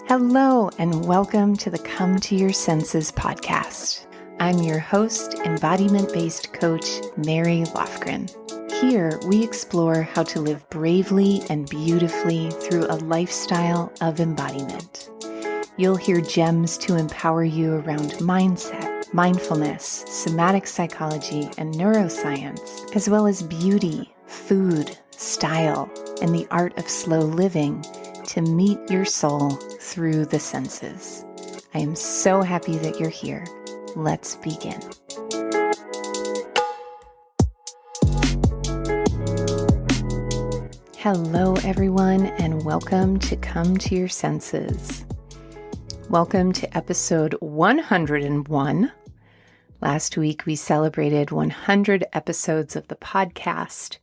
Hello, and welcome to the Come to Your Senses podcast. I'm your host, embodiment-based coach, Mary Lofgren. Here, we explore how to live bravely and beautifully through a lifestyle of embodiment. You'll hear gems to empower you around mindset, mindfulness, somatic psychology, and neuroscience, as well as beauty, food, style, and the art of slow living to meet your soul through the senses. I am so happy that you're here. Let's begin. Hello, everyone, and welcome to Come to Your Senses. Welcome to episode 101. Last week, we celebrated 100 episodes of the podcast.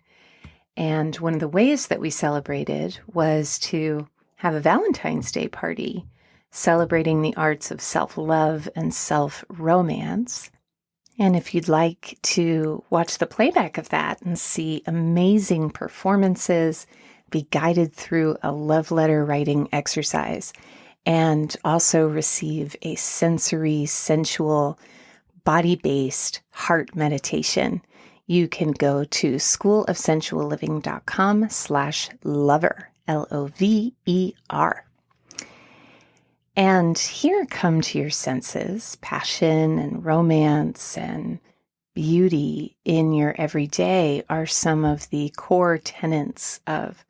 And one of the ways that we celebrated was to have a Valentine's Day party celebrating the arts of self-love and self-romance. And if you'd like to watch the playback of that and see amazing performances, be guided through a love letter writing exercise, and also receive a sensory, sensual, body-based heart meditation, you can go to schoolofsensualliving.com/lover, Lover. And here, Come to Your Senses, passion and romance and beauty in your everyday are some of the core tenets of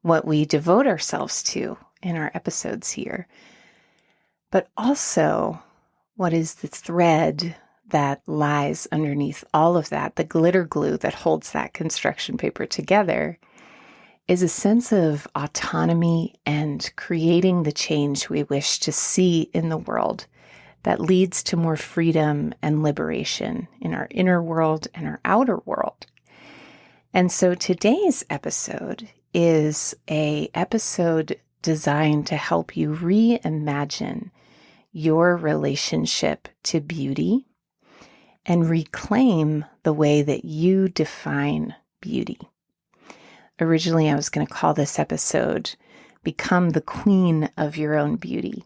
what we devote ourselves to in our episodes here. But also, what is the thread that lies underneath all of that, the glitter glue that holds that construction paper together, is a sense of autonomy and creating the change we wish to see in the world that leads to more freedom and liberation in our inner world and our outer world. And so today's episode is an episode designed to help you reimagine your relationship to beauty and reclaim the way that you define beauty. Originally, I was going to call this episode Become the Queen of Your Own Beauty.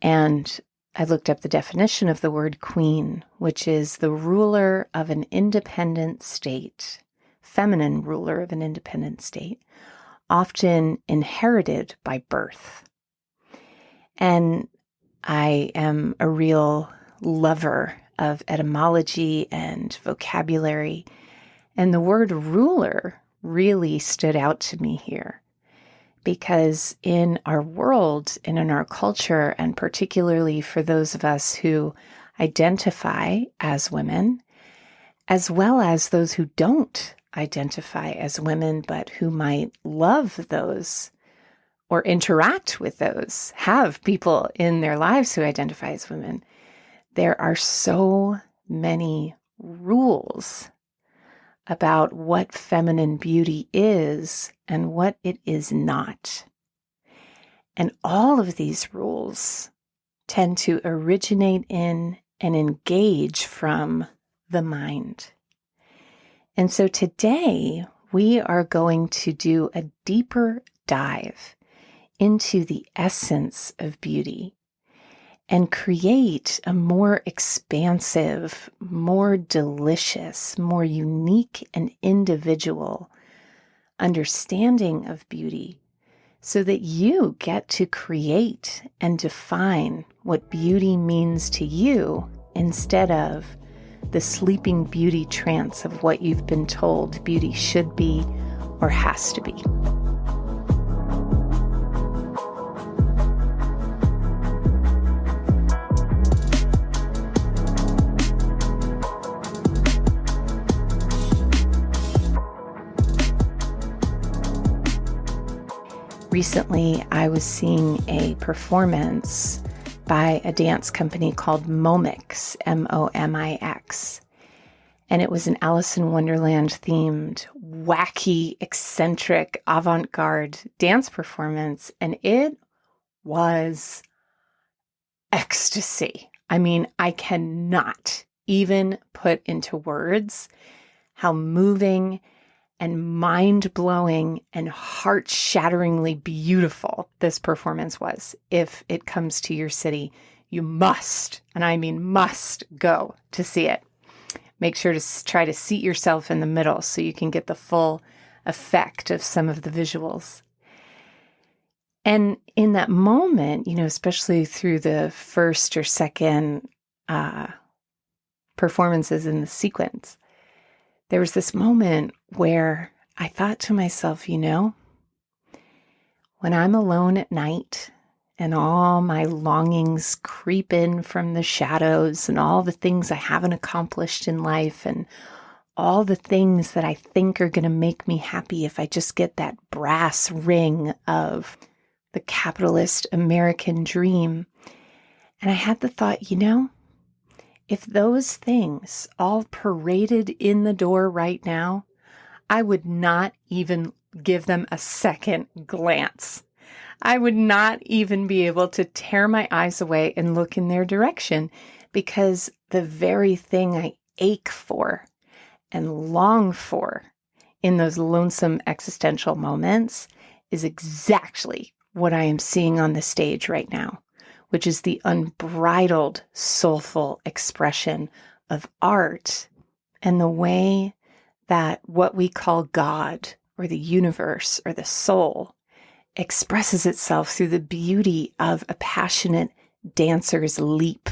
And I looked up the definition of the word queen, which is the ruler of an independent state, feminine ruler of an independent state, often inherited by birth. And I am a real lover of etymology and vocabulary, and the word ruler really stood out to me here because in our world and in our culture, and particularly for those of us who identify as women, as well as those who don't identify as women, but who might love those or interact with those, have people in their lives who identify as women, there are so many rules about what feminine beauty is and what it is not. And all of these rules tend to originate in and engage from the mind. And so today we are going to do a deeper dive into the essence of beauty and create a more expansive, more delicious, more unique and individual understanding of beauty so that you get to create and define what beauty means to you instead of the sleeping beauty trance of what you've been told beauty should be or has to be. Recently, I was seeing a performance by a dance company called Momix, Momix. And it was an Alice in Wonderland themed, wacky, eccentric, avant-garde dance performance. And it was ecstasy. I mean, I cannot even put into words how moving and mind-blowing and heart-shatteringly beautiful this performance was. If it comes to your city, you must, and I mean must, go to see it. Make sure to try to seat yourself in the middle so you can get the full effect of some of the visuals. And in that moment, especially through the first or second performances in the sequence, there was this moment where I thought to myself, when I'm alone at night and all my longings creep in from the shadows and all the things I haven't accomplished in life and all the things that I think are going to make me happy if I just get that brass ring of the capitalist American dream. And I had the thought, if those things all paraded in the door right now, I would not even give them a second glance. I would not even be able to tear my eyes away and look in their direction, because the very thing I ache for and long for in those lonesome existential moments is exactly what I am seeing on the stage right now, which is the unbridled, soulful expression of art and the way that what we call God or the universe or the soul expresses itself through the beauty of a passionate dancer's leap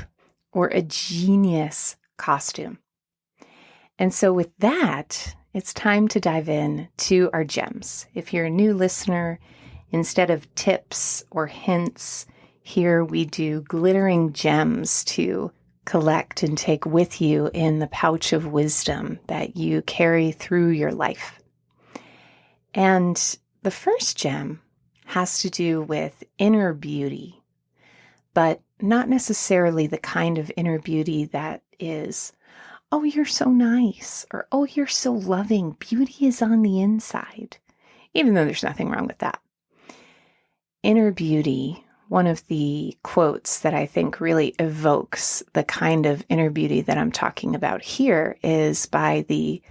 or a genius costume. And so with that, it's time to dive in to our gems. If you're a new listener, instead of tips or hints, here we do glittering gems to collect and take with you in the pouch of wisdom that you carry through your life. And the first gem has to do with inner beauty, but not necessarily the kind of inner beauty that is, oh, you're so nice, or oh, you're so loving. Beauty is on the inside, even though there's nothing wrong with that. Inner beauty, one of the quotes that I think really evokes the kind of inner beauty that I'm talking about here is by the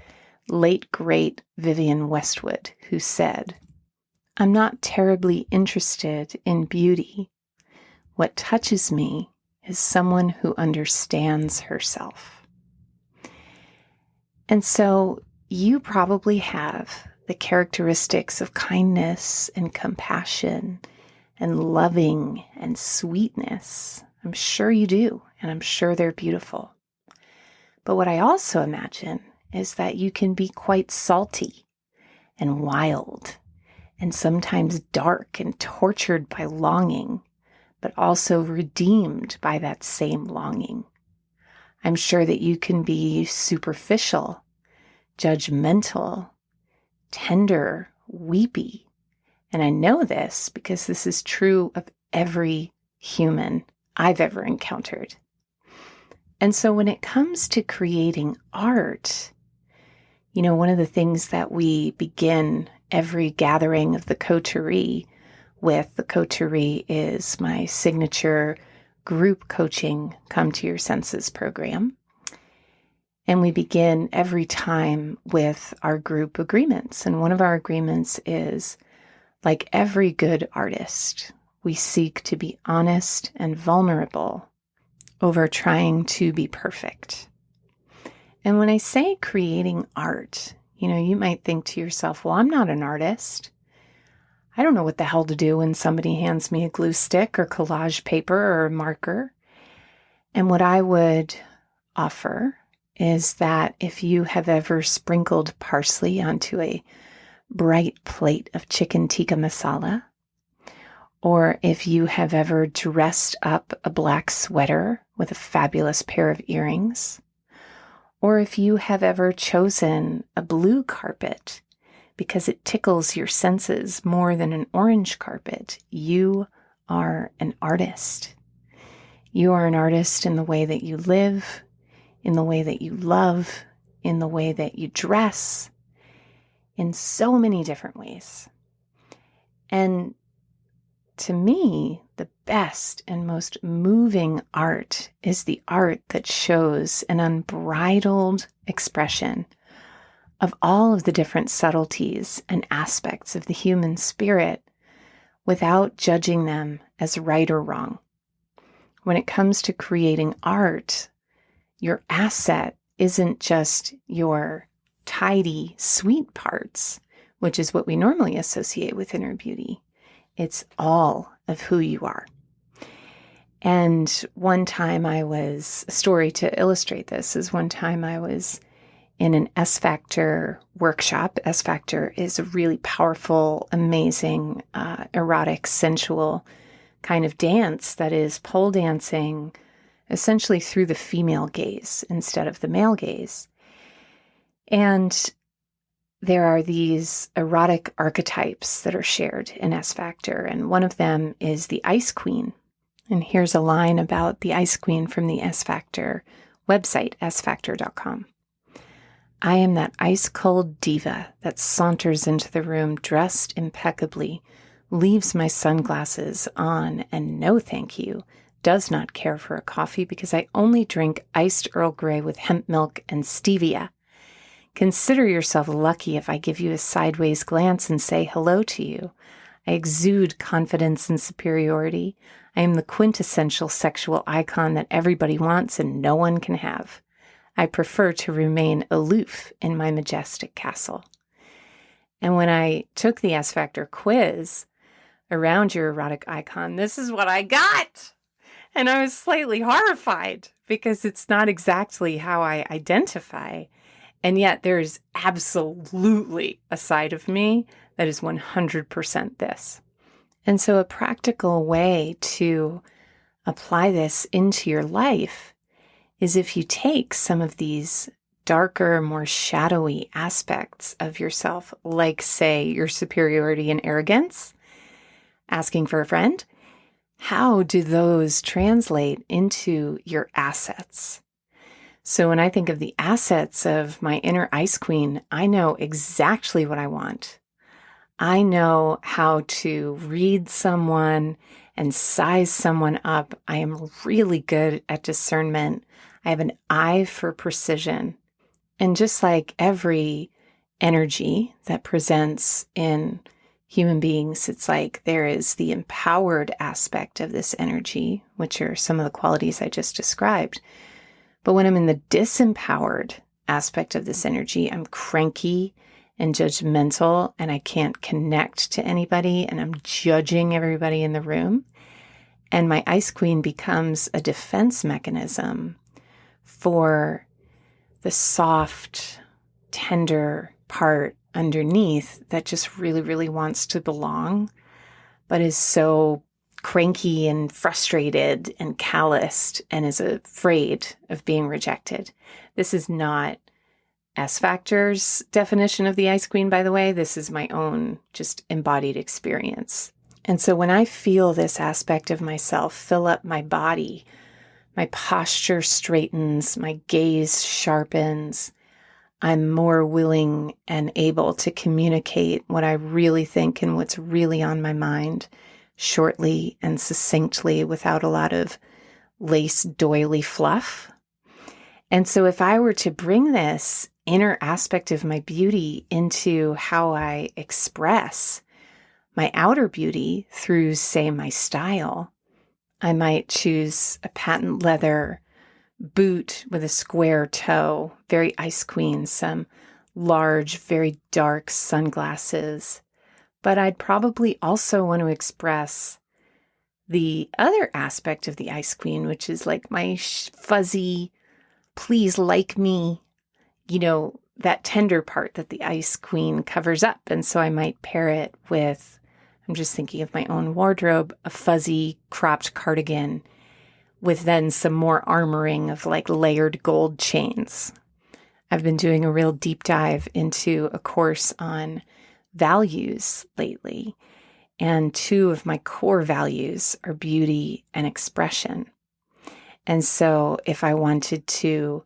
late, great Vivienne Westwood, who said, "I'm not terribly interested in beauty. What touches me is someone who understands herself." And so you probably have the characteristics of kindness and compassion and loving and sweetness. I'm sure you do, and I'm sure they're beautiful. But what I also imagine is that you can be quite salty and wild and sometimes dark and tortured by longing, but also redeemed by that same longing. I'm sure that you can be superficial, judgmental, tender, weepy. And I know this because this is true of every human I've ever encountered. And so when it comes to creating art, one of the things that we begin every gathering of the coterie with, the coterie is my signature group coaching Come to Your Senses program. And we begin every time with our group agreements. And one of our agreements is, like every good artist, we seek to be honest and vulnerable over trying to be perfect. And when I say creating art, you might think to yourself, well, I'm not an artist. I don't know what the hell to do when somebody hands me a glue stick or collage paper or a marker. And what I would offer is that if you have ever sprinkled parsley onto a bright plate of chicken tikka masala, or if you have ever dressed up a black sweater with a fabulous pair of earrings, or if you have ever chosen a blue carpet because it tickles your senses more than an orange carpet, you are an artist. You are an artist in the way that you live, in the way that you love, in the way that you dress, in so many different ways. And to me, the best and most moving art is the art that shows an unbridled expression of all of the different subtleties and aspects of the human spirit without judging them as right or wrong. When it comes to creating art, your asset isn't just your tidy, sweet parts, which is what we normally associate with inner beauty. It's all of who you are. And one time a story to illustrate this is one time I was in an S Factor workshop. S Factor is a really powerful, amazing, erotic, sensual kind of dance that is pole dancing essentially through the female gaze instead of the male gaze. And there are these erotic archetypes that are shared in S Factor, and one of them is the Ice Queen. And here's a line about the Ice Queen from the S Factor website, sfactor.com. I am that ice-cold diva that saunters into the room dressed impeccably, leaves my sunglasses on, and no thank you, does not care for a coffee because I only drink iced Earl Grey with hemp milk and stevia. Consider yourself lucky if I give you a sideways glance and say hello to you. I exude confidence and superiority. I am the quintessential sexual icon that everybody wants and no one can have. I prefer to remain aloof in my majestic castle. And when I took the S Factor quiz around your erotic icon, this is what I got. And I was slightly horrified because it's not exactly how I identify. And yet there is absolutely a side of me that is 100% this. And so a practical way to apply this into your life is if you take some of these darker, more shadowy aspects of yourself, like, say, your superiority and arrogance, asking for a friend, how do those translate into your assets? So when I think of the assets of my inner Ice Queen, I know exactly what I want. I know how to read someone and size someone up. I am really good at discernment. I have an eye for precision. And just like every energy that presents in human beings, it's like there is the empowered aspect of this energy, which are some of the qualities I just described. But when I'm in the disempowered aspect of this energy, I'm cranky and judgmental, and I can't connect to anybody, and I'm judging everybody in the room. And my Ice Queen becomes a defense mechanism for the soft, tender part underneath that just really, really wants to belong, but is so cranky and frustrated and calloused and is afraid of being rejected. This is not S Factor's definition of the Ice Queen, by the way. This is my own just embodied experience. And so when I feel this aspect of myself fill up my body, my posture straightens, my gaze sharpens, I'm more willing and able to communicate what I really think and what's really on my mind shortly and succinctly without a lot of lace doily fluff. And so if I were to bring this inner aspect of my beauty into how I express my outer beauty through, say, my style, I might choose a patent leather boot with a square toe, very Ice Queen, some large, very dark sunglasses. But I'd probably also want to express the other aspect of the Ice Queen, which is like my fuzzy, please like me, that tender part that the Ice Queen covers up. And so I might pair it with, I'm just thinking of my own wardrobe, a fuzzy cropped cardigan with then some more armoring of like layered gold chains. I've been doing a real deep dive into a course on values lately. And two of my core values are beauty and expression. And so if I wanted to,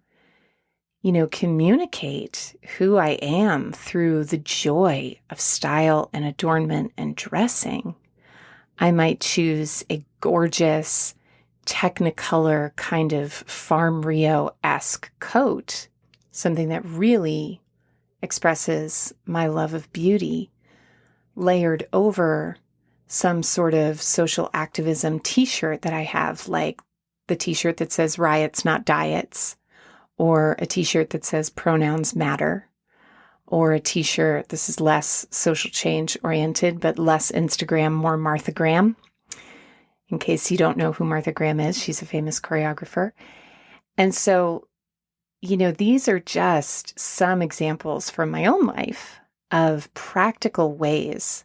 communicate who I am through the joy of style and adornment and dressing, I might choose a gorgeous Technicolor kind of Farm Rio-esque coat, something that really expresses my love of beauty layered over some sort of social activism t-shirt that I have, like the t-shirt that says riots, not diets, or a t-shirt that says pronouns matter, or a t-shirt, this is less social change oriented, but less Instagram, more Martha Graham. In case you don't know who Martha Graham is, she's a famous choreographer. And so, these are just some examples from my own life of practical ways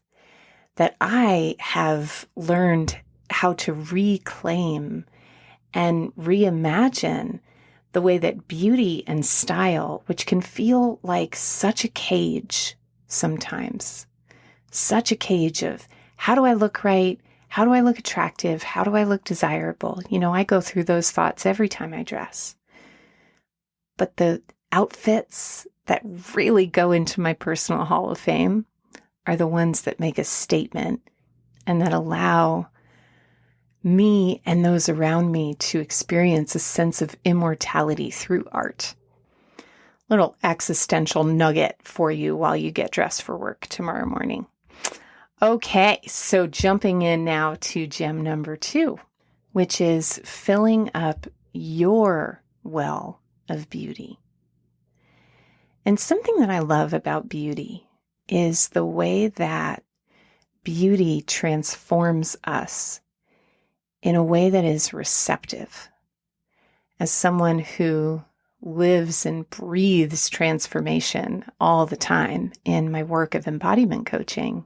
that I have learned how to reclaim and reimagine the way that beauty and style, which can feel like such a cage sometimes, such a cage of how do I look right? How do I look attractive? How do I look desirable? I go through those thoughts every time I dress. But the outfits that really go into my personal Hall of Fame are the ones that make a statement and that allow me and those around me to experience a sense of immortality through art. Little existential nugget for you while you get dressed for work tomorrow morning. Okay, so jumping in now to gem number 2, which is filling up your well of beauty. And something that I love about beauty is the way that beauty transforms us in a way that is receptive. As someone who lives and breathes transformation all the time in my work of embodiment coaching,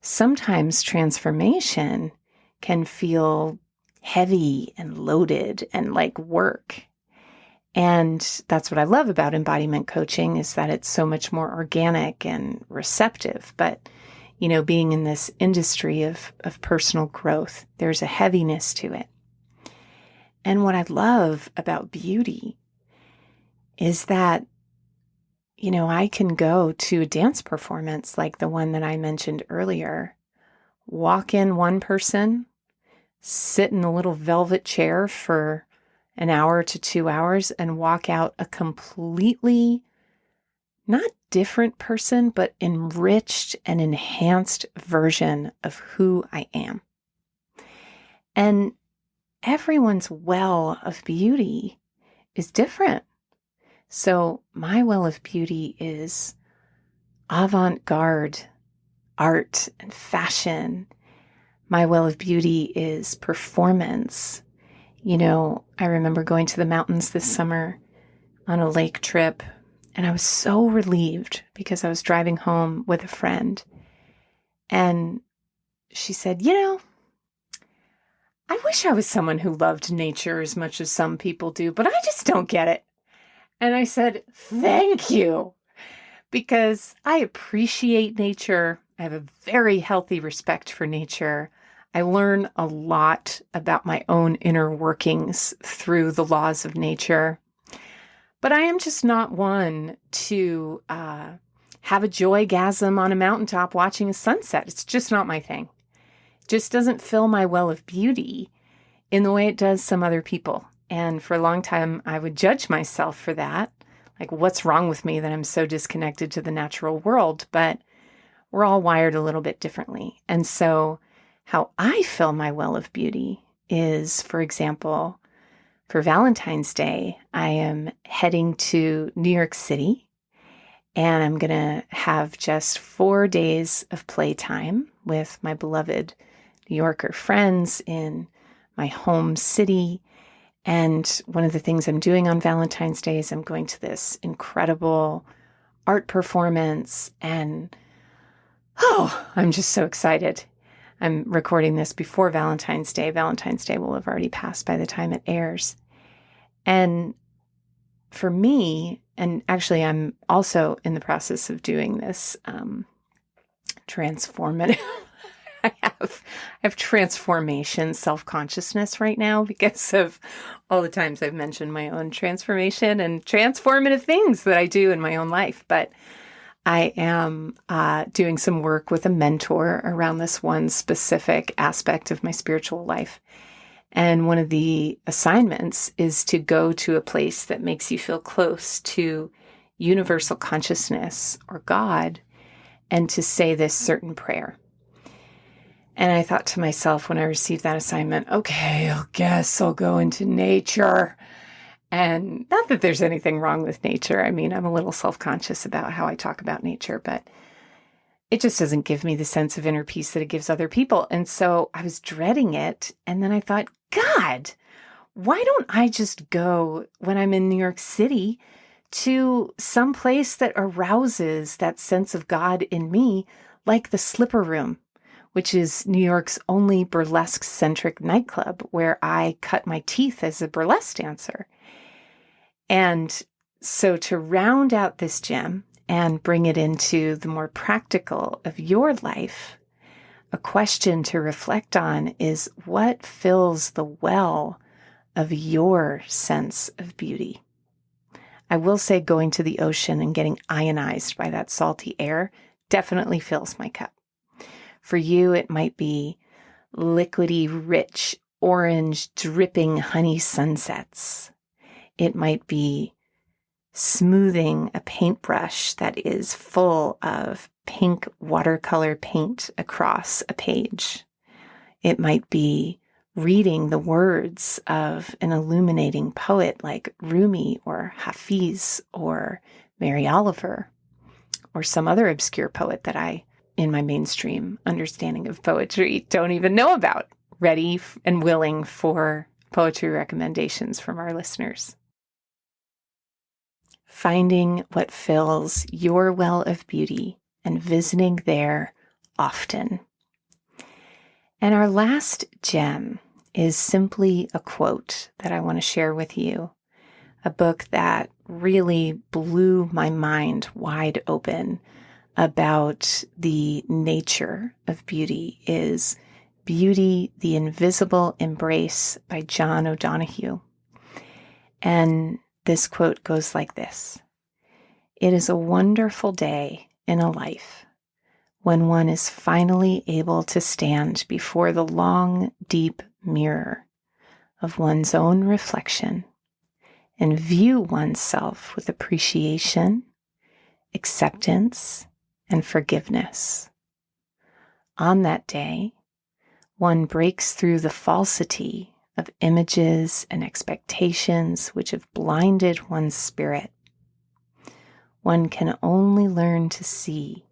sometimes transformation can feel heavy and loaded and like work. And that's what I love about embodiment coaching, is that it's so much more organic and receptive. But, being in this industry of personal growth, there's a heaviness to it. And what I love about beauty is that, I can go to a dance performance like the one that I mentioned earlier, walk in one person, sit in a little velvet chair for an hour to 2 hours, and walk out a completely not different person, but enriched and enhanced version of who I am. And everyone's well of beauty is different. So my well of beauty is avant-garde art and fashion. My well of beauty is performance. I remember going to the mountains this summer on a lake trip, and I was so relieved because I was driving home with a friend. And she said, I wish I was someone who loved nature as much as some people do, but I just don't get it. And I said, thank you, because I appreciate nature. I have a very healthy respect for nature. I learn a lot about my own inner workings through the laws of nature. But I am just not one to have a joygasm on a mountaintop watching a sunset. It's just not my thing. It just doesn't fill my well of beauty in the way it does some other people. And for a long time, I would judge myself for that. Like, what's wrong with me that I'm so disconnected to the natural world? But we're all wired a little bit differently. And so how I fill my well of beauty is, for example, for Valentine's Day, I am heading to New York City, and I'm going to have just 4 days of playtime with my beloved New Yorker friends in my home city. And one of the things I'm doing on Valentine's Day is I'm going to this incredible art performance, and I'm just so excited. I'm recording this before Valentine's Day. Valentine's Day will have already passed by the time it airs. And for me, and actually I'm also in the process of doing this transformative, I have transformation self-consciousness right now because of all the times I've mentioned my own transformation and transformative things that I do in my own life. But I am doing some work with a mentor around this one specific aspect of my spiritual life. And one of the assignments is to go to a place that makes you feel close to universal consciousness or God and to say this certain prayer. And I thought to myself when I received that assignment, okay, I guess I'll go into nature. And not that there's anything wrong with nature. I mean, I'm a little self-conscious about how I talk about nature, but it just doesn't give me the sense of inner peace that it gives other people. And so I was dreading it. And then I thought, God, why don't I just go when I'm in New York City to some place that arouses that sense of God in me, like the Slipper Room, which is New York's only burlesque-centric nightclub where I cut my teeth as a burlesque dancer. And so to round out this gem and bring it into the more practical of your life, a question to reflect on is what fills the well of your sense of beauty? I will say going to the ocean and getting ionized by that salty air definitely fills my cup. For you, it might be liquidy, rich, orange, dripping honey sunsets. It might be smoothing a paintbrush that is full of pink watercolor paint across a page. It might be reading the words of an illuminating poet like Rumi or Hafiz or Mary Oliver or some other obscure poet that I, in my mainstream understanding of poetry, don't even know about. Ready and willing for poetry recommendations from our listeners. Finding what fills your well of beauty and visiting there often. And our last gem is simply a quote that I want to share with you. A book that really blew my mind wide open about the nature of beauty is Beauty, the Invisible Embrace by John O'Donohue. And this quote goes like this: "It is a wonderful day in a life when one is finally able to stand before the long, deep mirror of one's own reflection and view oneself with appreciation, acceptance, and forgiveness. On that day, one breaks through the falsity of images and expectations which have blinded one's spirit. One can only learn to see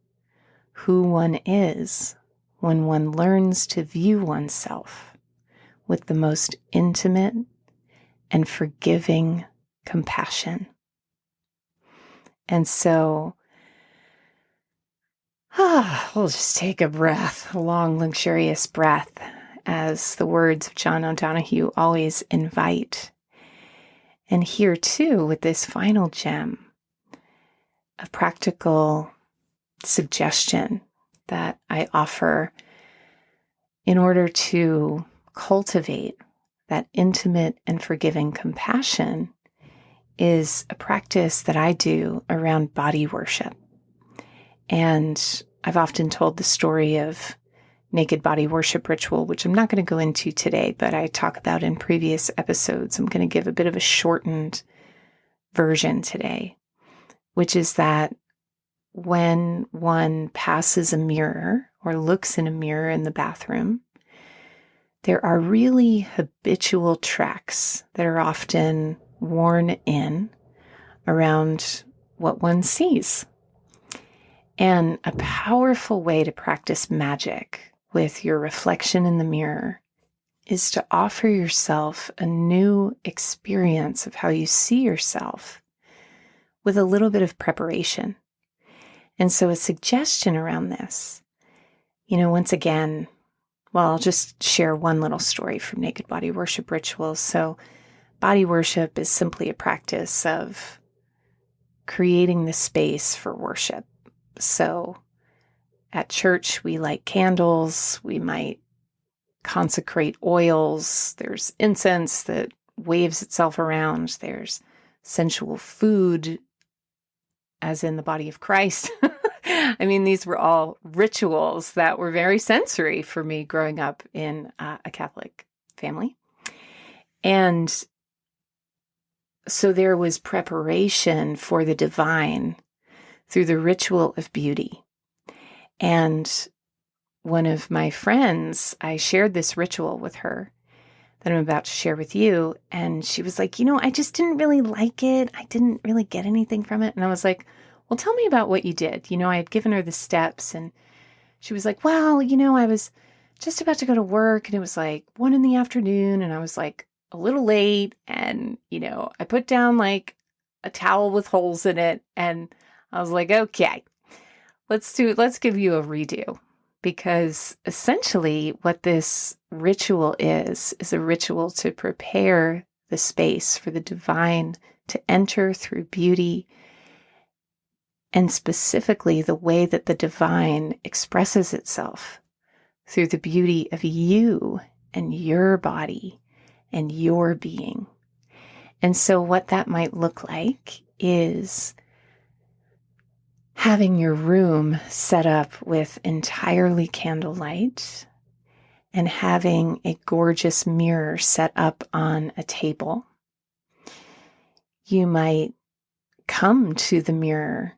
who one is when one learns to view oneself with the most intimate and forgiving compassion." And so, we'll just take a breath, a long, luxurious breath, as the words of John O'Donohue always invite. And here too, with this final gem, a practical suggestion that I offer in order to cultivate that intimate and forgiving compassion is a practice that I do around body worship. And I've often told the story of naked body worship ritual, which I'm not going to go into today, but I talk about in previous episodes. I'm going to give a bit of a shortened version today, which is that when one passes a mirror or looks in a mirror in the bathroom, there are really habitual tracks that are often worn in around what one sees. And a powerful way to practice magic with your reflection in the mirror is to offer yourself a new experience of how you see yourself with a little bit of preparation. And so a suggestion around this, once again, well, I'll just share one little story from naked body worship rituals. So body worship is simply a practice of creating the space for worship. So at church, we light candles, we might consecrate oils, there's incense that waves itself around, there's sensual food, as in the body of Christ. I mean, these were all rituals that were very sensory for me growing up in a Catholic family. And So there was preparation for the divine through the ritual of beauty. And one of my friends, I shared this ritual with her that I'm about to share with you. And she was like, I just didn't really like it. I didn't really get anything from it. And I was like, well, tell me about what you did. I had given her the steps, and she was like, well, I was just about to go to work, and it was like 1 PM, and I was like a little late, and, I put down like a towel with holes in it, and I was like, okay, let's give you a redo. Because essentially what this ritual is a ritual to prepare the space for the divine to enter through beauty, and specifically the way that the divine expresses itself through the beauty of you and your body and your being. And so what that might look like is having your room set up with entirely candlelight and having a gorgeous mirror set up on a table. You might come to the mirror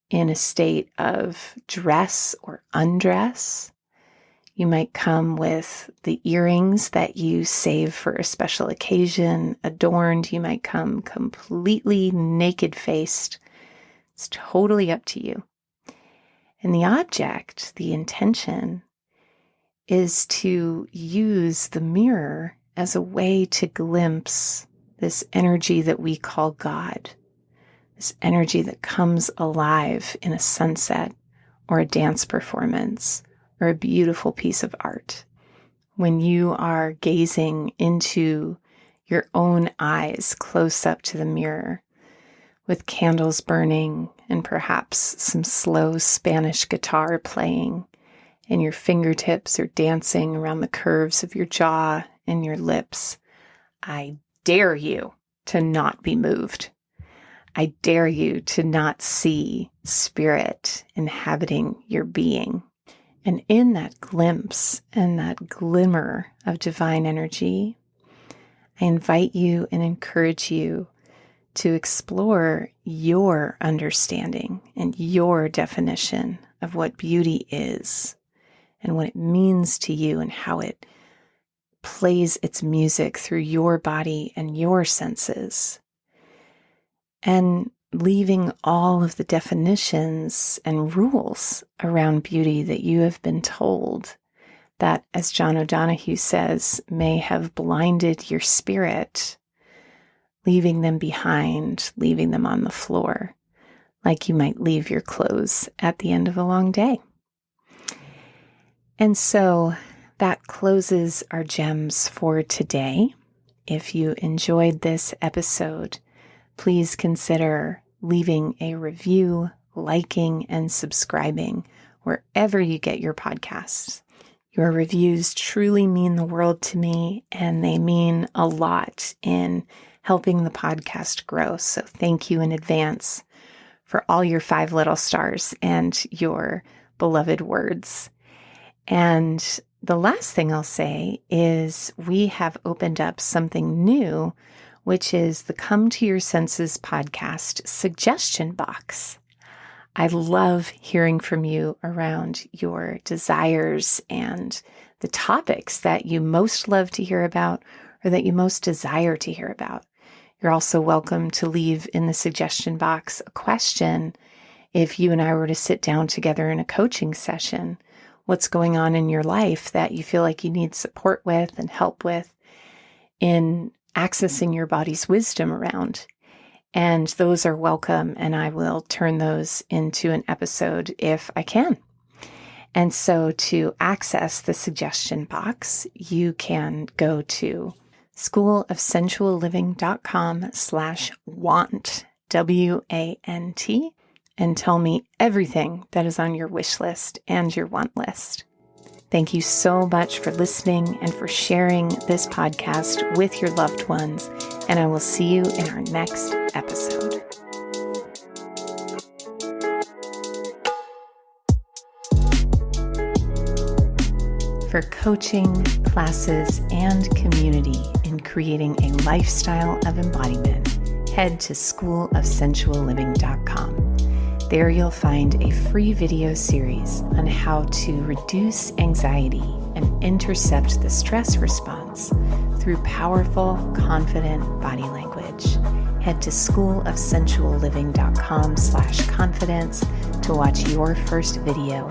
in a state of dress or undress. You might come with the earrings that you save for a special occasion, adorned. You might come completely naked-faced. It's totally up to you. And the object, the intention, is to use the mirror as a way to glimpse this energy that we call God. This energy that comes alive in a sunset or a dance performance or a beautiful piece of art. When you are gazing into your own eyes close up to the mirror with candles burning and perhaps some slow Spanish guitar playing, and your fingertips are dancing around the curves of your jaw and your lips, I dare you to not be moved. I dare you to not see spirit inhabiting your being. And in that glimpse and that glimmer of divine energy, I invite you and encourage you to explore your understanding and your definition of what beauty is and what it means to you and how it plays its music through your body and your senses. And leaving all of the definitions and rules around beauty that you have been told that, as John O'Donohue says, may have blinded your spirit, leaving them behind, leaving them on the floor, like you might leave your clothes at the end of a long day. And so that closes our gems for today. If you enjoyed this episode, please consider leaving a review, liking, and subscribing wherever you get your podcasts. Your reviews truly mean the world to me, and they mean a lot in helping the podcast grow. So thank you in advance for all your 5 little stars and your beloved words. And the last thing I'll say is we have opened up something new, which is the Come to Your Senses podcast suggestion box. I love hearing from you around your desires and the topics that you most love to hear about or that you most desire to hear about. You're also welcome to leave in the suggestion box a question if you and I were to sit down together in a coaching session. What's going on in your life that you feel like you need support with and help with in accessing your body's wisdom around? And those are welcome, and I will turn those into an episode if I can. And so to access the suggestion box, you can go to schoolofsensualliving.com/want, WANT, and tell me everything that is on your wish list and your want list. Thank you so much for listening and for sharing this podcast with your loved ones, and I will see you in our next episode. For coaching, classes, and community in creating a lifestyle of embodiment, head to schoolofsensualliving.com. There you'll find a free video series on how to reduce anxiety and intercept the stress response through powerful, confident body language. Head to schoolofsensualliving.com/confidence to watch your first video